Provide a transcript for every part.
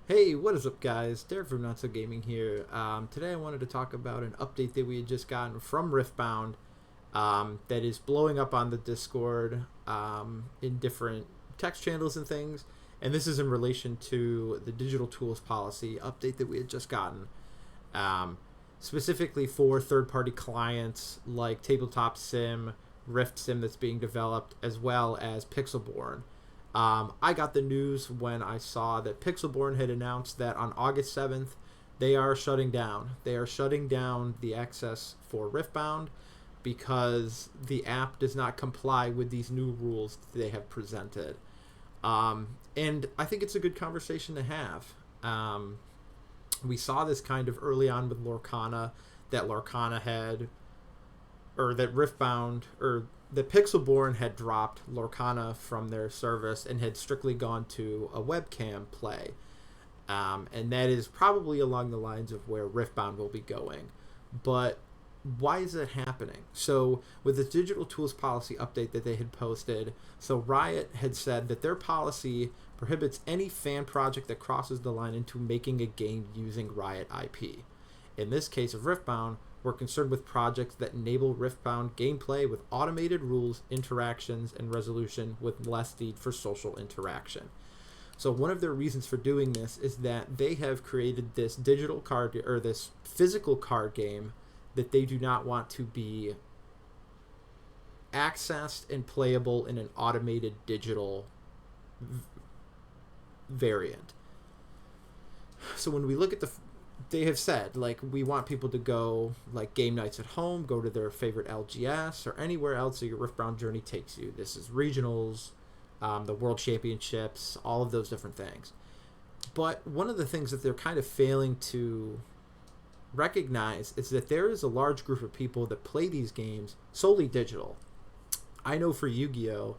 Hey, what is up, guys? Derek from Not So Gaming here. Today I wanted to talk about an update that we had just gotten from Riftbound that is blowing up on the Discord in different text channels and things. And this is in relation to the digital tools policy update that we had just gotten, specifically for third-party clients like Tabletop Sim, Rift Sim that's being developed, as well as Pixelborn. I got the news when I saw that Pixelborn had announced that on August 7th, they are shutting down. They are shutting down the access for Riftbound because the app does not comply with these new rules that they have presented. And I think it's a good conversation to have. We saw this kind of early on with Lorcana, that Lorcana had, or that Riftbound, or the Pixelborn had dropped Lorcana from their service and had strictly gone to a webcam play. And that is probably along the lines of where Riftbound will be going. But why is it happening? So with the digital tools policy update that they had posted, so Riot had said that their policy prohibits any fan project that crosses the line into making a game using Riot IP. In this case of Riftbound, we're concerned with projects that enable Riftbound gameplay with automated rules, interactions, and resolution with less need for social interaction. So one of their reasons for doing this is that they have created this digital card, or this physical card game, that they do not want to be accessed and playable in an automated digital variant. So when we look at they have said, like, we want people to go, like, game nights at home, go to their favorite LGS, or anywhere else that your Riftbound journey takes you. This is regionals, the World Championships, all of those different things. But one of the things that they're kind of failing to recognize is that there is a large group of people that play these games solely digital. I know for Yu-Gi-Oh!,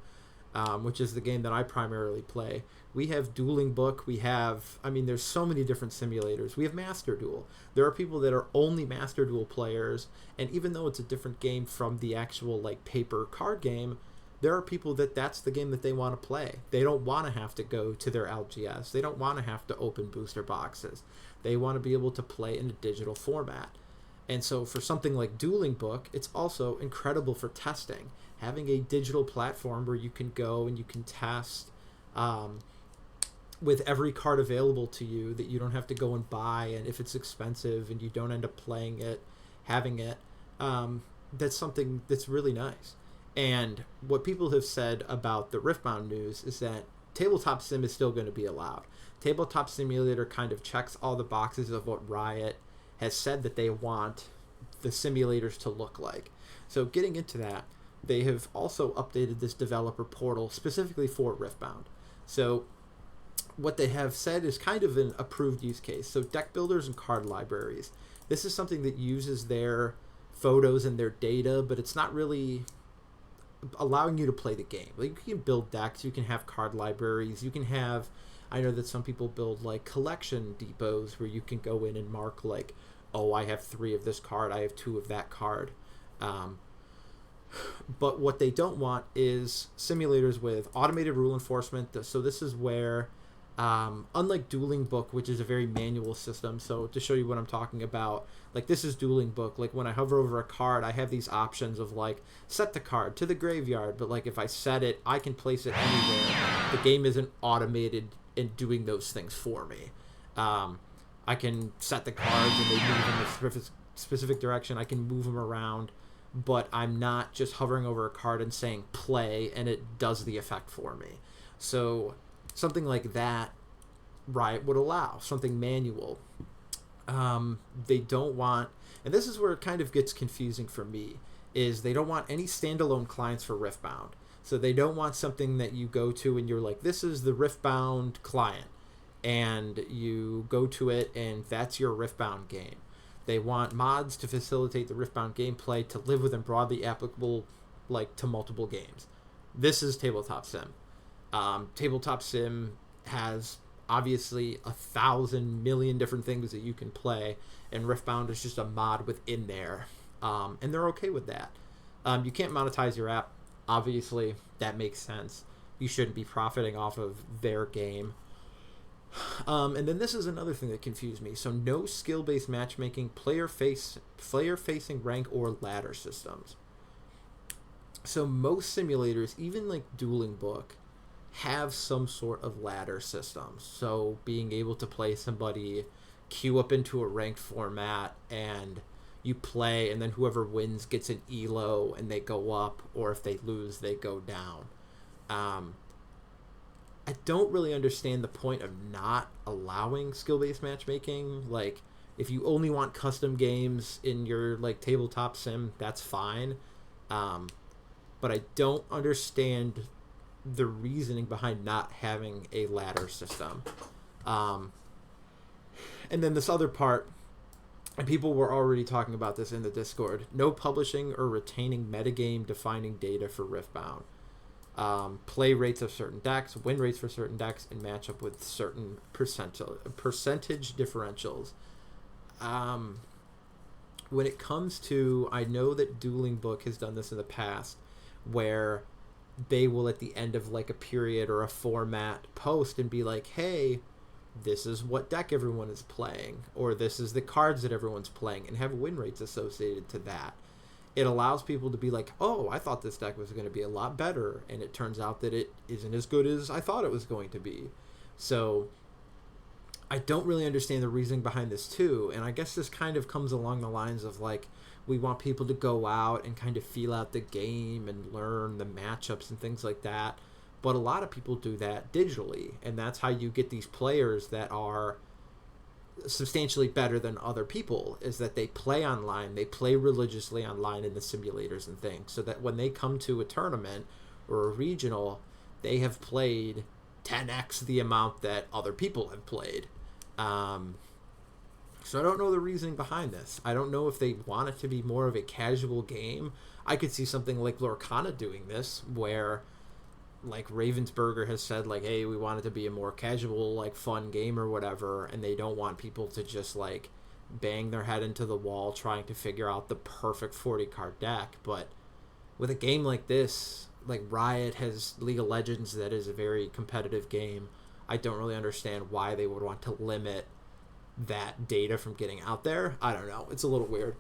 which is the game that I primarily play, we have Dueling Book, there's so many different simulators. We have Master Duel. There are people that are only Master Duel players, and even though it's a different game from the actual, like, paper card game, there are people that's the game that they want to play. They don't want to have to go to their LGS. They don't want to have to open booster boxes. They want to be able to play in a digital format. And so for something like Dueling Book, it's also incredible for testing. Having a digital platform where you can go and you can test with every card available to you, that you don't have to go and buy, and if it's expensive and you don't end up playing it, having it, that's something that's really nice. And what people have said about the Riftbound news is that Tabletop Sim is still going to be allowed. Tabletop Simulator kind of checks all the boxes of what Riot has said that they want the simulators to look like. So getting into that, they have also updated this developer portal specifically for Riftbound. So what they have said is kind of an approved use case. So deck builders and card libraries. This is something that uses their photos and their data, but it's not really allowing you to play the game. Like, you can build decks, you can have card libraries, you can have, I know that some people build, like, collection depots where you can go in and mark, like, oh, I have 3 of this card, I have 2 of that card. But what they don't want is simulators with automated rule enforcement. So this is where, unlike Dueling Book, which is a very manual system, so to show you what I'm talking about, like, this is Dueling Book. Like, when I hover over a card, I have these options of, like, set the card to the graveyard, but, like, if I set it, I can place it anywhere. The game isn't automated in doing those things for me. I can set the cards and they move in a specific direction. I can move them around, but I'm not just hovering over a card and saying play and it does the effect for me. So something like that Riot would allow, something manual. They don't want, and this is where it kind of gets confusing for me, is they don't want any standalone clients for Riftbound. So they don't want something that you go to and you're like, this is the Riftbound client, and you go to it and that's your Riftbound game. They want mods to facilitate the Riftbound gameplay to live within broadly applicable, like, to multiple games. This is Tabletop Sim. Tabletop Sim has obviously 1,000 million different things that you can play, and Riftbound is just a mod within there, and they're okay with that. You can't monetize your app. Obviously, that makes sense. You shouldn't be profiting off of their game. And then this is another thing that confused me. So no skill-based matchmaking, player-facing rank or ladder systems. So most simulators, even like Dueling Book, have some sort of ladder system. So being able to play somebody, queue up into a ranked format, and you play, and then whoever wins gets an elo, and they go up, or if they lose, they go down. I don't really understand the point of not allowing skill-based matchmaking. Like, if you only want custom games in your like tabletop sim, that's fine. But I don't understand the reasoning behind not having a ladder system. And then this other part, and people were already talking about this in the Discord, no publishing or retaining metagame defining data for Riftbound. Play rates of certain decks, win rates for certain decks, and match up with certain percentage differentials. When it comes to, I know that Dueling Book has done this in the past, where they will at the end of like a period or a format post and be like, hey, this is what deck everyone is playing, or this is the cards that everyone's playing, and have win rates associated to that. It allows people to be like, oh, I thought this deck was going to be a lot better, and it turns out that it isn't as good as I thought it was going to be. So I don't really understand the reasoning behind this too, and I guess this kind of comes along the lines of like, we want people to go out and kind of feel out the game and learn the matchups and things like that. But a lot of people do that digitally, and that's how you get these players that are substantially better than other people, is that they play online, they play religiously online in the simulators and things, so that when they come to a tournament or a regional, they have played 10x the amount that other people have played. So I don't know the reasoning behind this. I don't know if they want it to be more of a casual game. I could see something like Lorcana doing this, where like Ravensburger has said like, hey, we want it to be a more casual, like fun game or whatever, and they don't want people to just like bang their head into the wall trying to figure out the perfect 40 card deck. But with a game like this, like Riot has League of Legends, that is a very competitive game. I don't really understand why they would want to limit that data from getting out there. I don't know, it's a little weird.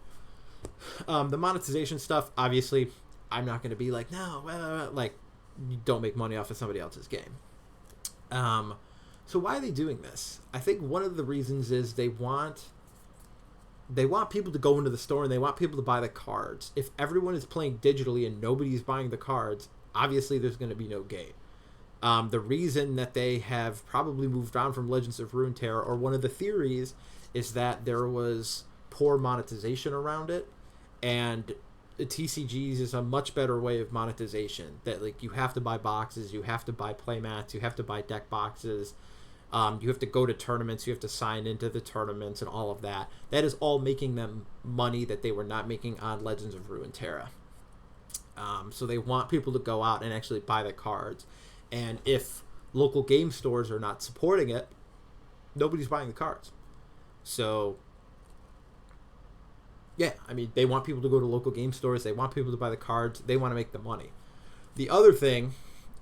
The monetization stuff, obviously I'm not going to be like, no, like, you don't make money off of somebody else's game. So why are they doing this? I think one of the reasons is they want people to go into the store and they want people to buy the cards. If everyone is playing digitally and nobody's buying the cards, obviously there's going to be no game. The reason that they have probably moved on from Legends of Runeterra, or one of the theories, is that there was poor monetization around it, and TCGs is a much better way of monetization. That like, you have to buy boxes, you have to buy playmats, you have to buy deck boxes, you have to go to tournaments, you have to sign into the tournaments and all of that. That is all making them money that they were not making on Legends of Runeterra. So they want people to go out and actually buy the cards. And if local game stores are not supporting it, nobody's buying the cards. So yeah, I mean, they want people to go to local game stores. They want people to buy the cards. They want to make the money. The other thing,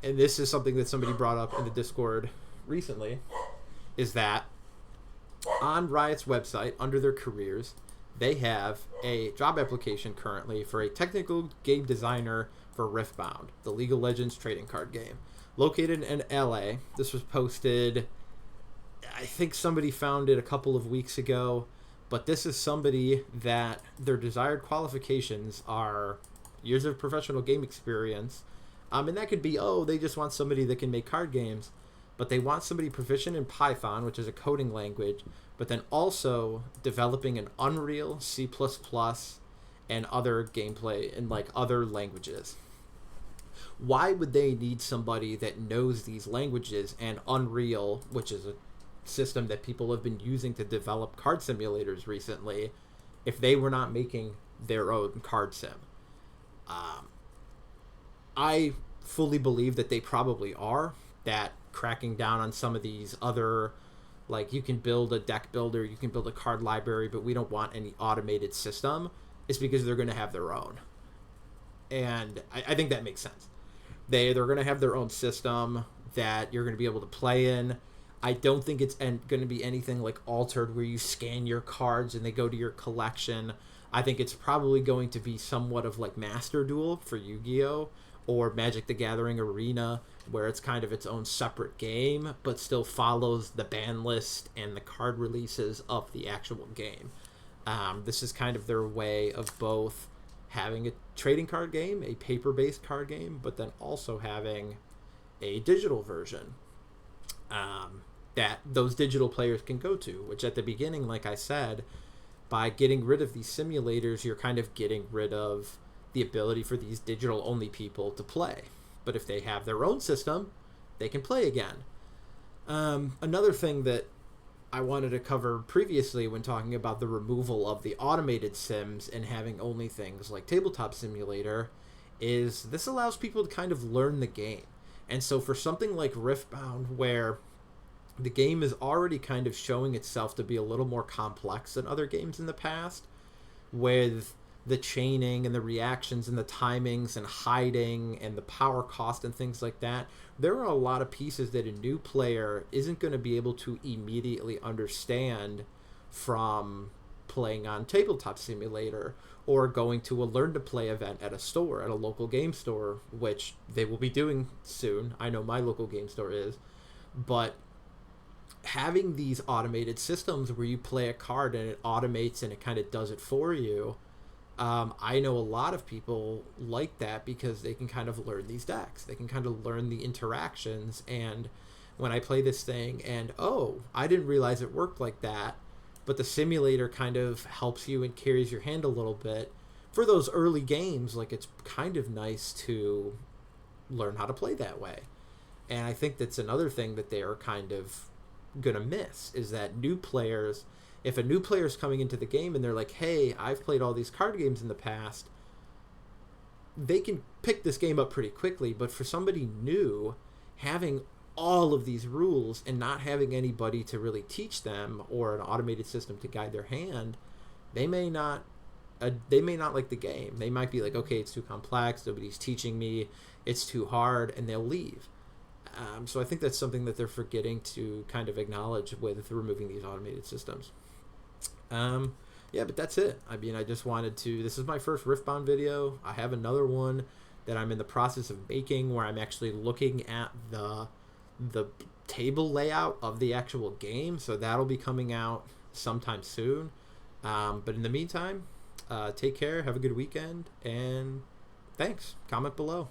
and this is something that somebody brought up in the Discord recently, is that on Riot's website, under their careers, they have a job application currently for a technical game designer for Riftbound, the League of Legends trading card game. Located in LA. This was posted, I think somebody found it a couple of weeks ago. But this is somebody that their desired qualifications are years of professional game experience. And that could be, they just want somebody that can make card games. But they want somebody proficient in Python, which is a coding language, but then also developing in Unreal, C++, and other gameplay in like other languages. Why would they need somebody that knows these languages and Unreal, which is a system that people have been using to develop card simulators recently, if they were not making their own card sim? I fully believe that they probably are. That cracking down on some of these other, like, you can build a deck builder, you can build a card library, but we don't want any automated system, is because they're going to have their own. And I think that makes sense. They're going to have their own system that you're going to be able to play in. I don't think it's going to be anything like Altered where you scan your cards and they go to your collection. I think it's probably going to be somewhat of like Master Duel for Yu-Gi-Oh! Or Magic the Gathering Arena, where it's kind of its own separate game, but still follows the ban list and the card releases of the actual game. This is kind of their way of both having a trading card game, a paper-based card game, but then also having a digital version that those digital players can go to, which at the beginning, like I said, by getting rid of these simulators, you're kind of getting rid of the ability for these digital only people to play. But if they have their own system, they can play again. Another thing that I wanted to cover previously when talking about the removal of the automated sims and having only things like Tabletop Simulator is this allows people to kind of learn the game. And so for something like Riftbound, where the game is already kind of showing itself to be a little more complex than other games in the past, with the chaining and the reactions and the timings and hiding and the power cost and things like that, there are a lot of pieces that a new player isn't going to be able to immediately understand from playing on Tabletop Simulator or going to a Learn to Play event at a store, at a local game store, which they will be doing soon. I know my local game store is. But having these automated systems where you play a card and it automates and it kind of does it for you, I know a lot of people like that because they can kind of learn these decks. They can kind of learn the interactions. And when I play this thing and, oh, I didn't realize it worked like that, but the simulator kind of helps you and carries your hand a little bit. For those early games, like, it's kind of nice to learn how to play that way. And I think that's another thing that they are kind of gonna miss, is that new players, if a new player is coming into the game and they're like, hey, I've played all these card games in the past, they can pick this game up pretty quickly. But for somebody new, having all of these rules and not having anybody to really teach them or an automated system to guide their hand, they may not like the game. They might be like, okay, it's too complex, nobody's teaching me, it's too hard, and they'll leave. So I think that's something that they're forgetting to kind of acknowledge with removing these automated systems. Yeah, but that's it. I mean, I just wanted to, this is my first Riftbound video. I have another one that I'm in the process of making where I'm actually looking at the table layout of the actual game. So that'll be coming out sometime soon. But in the meantime, take care, have a good weekend, and thanks. Comment below.